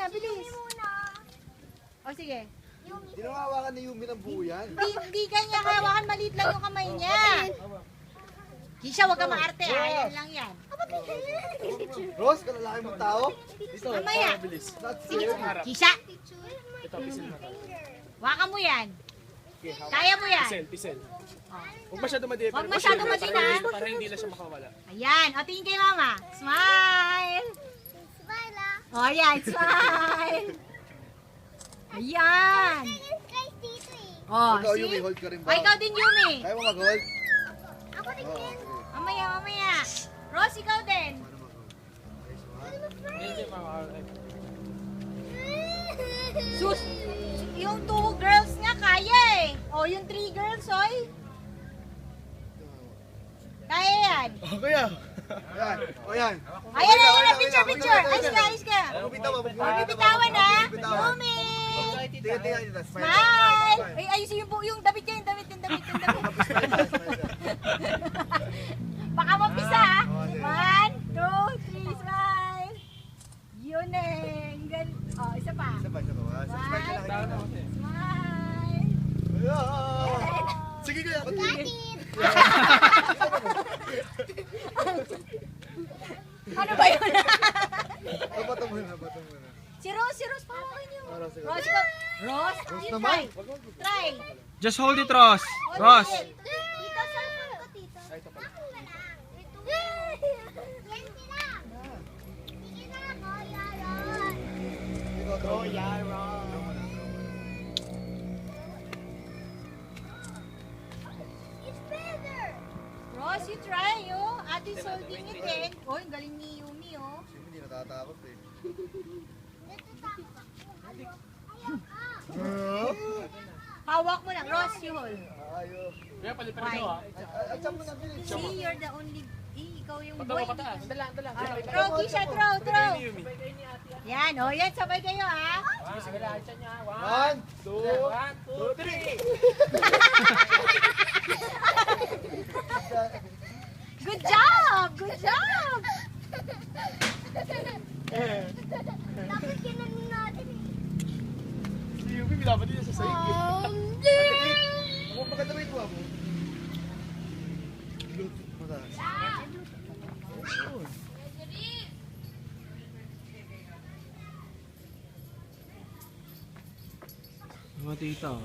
na, bilis. O sige. Hindi na hawakan ni Yumi ng buo yan. Hindi kanya hawakan, maliit lang yung kamay niya. Kisha, wag ka maarte ha. Yan lang yan. Rose, kalalaki mong tao? Mamaya. Sige, Kisha. Ito, pisil na. Waka mo yan. Kaya mo yan. Pisel. Huwag masyado madipin. Huwag masyado madipin. Para hindi na siya makawala. Ayan. O, tingin kay mama. Smile. O, ayan. Smile. Ayan. O, Ikaw, see? Yumi, hold ka rin O, ba? ikaw din, Yumi. Kaya mo mag-hold? Mamaya, mamaya. Rose, ikaw din. Hindi, Sus, yung 2 girls nga kaya eh. O, yung 3 girls, oy. Kaya yan. Oh, kuya. Ayan. O yan. Ayan, ayan, picture, picture. Ayos ka, ayos ka. Bumitaw ba? Bibitawan na. Bibitawan. Yumi. Tingnan, tingnan. Smile. Ay, ayusin yung damit niya, yung damit. Baka mapisa ha. 1, 2, 3, smile. Yun eh. O, isa pa. Isa pa, isa pa. Subscribe ka lang. Smile. Sige kuya. Ano ba yun? Bato muna, bato muna. Si Rose, pahawakin niyo. Rose, sige. Rose, Rose, you try. Try. Just hold it, Ross. Ross. Tito, cellphone ko, tito. Ikaw, Yara. Rose, you try, oh. Ate holding it din. Oh, ang galing ni Yumi, oh. Hindi natatakot eh. Hawak mo lang. Rose, you hold. Ayaw. Kaya palipin ito ha. At saan mo na bilis? See, you're the only... ikaw yung Patawa boy. ka taas. Dala. Throw, Kisha, throw. Yumi. Yan, oh, yan. Sabay kayo, ha. Sige lang, siya niya. 1, 2, 3. Good job! Good job! Dapat kinanin natin eh. Si Yumi, dapat din sa sa'yo. Ako pagkatawin ko ako. Bluetooth mo na. Mga tita.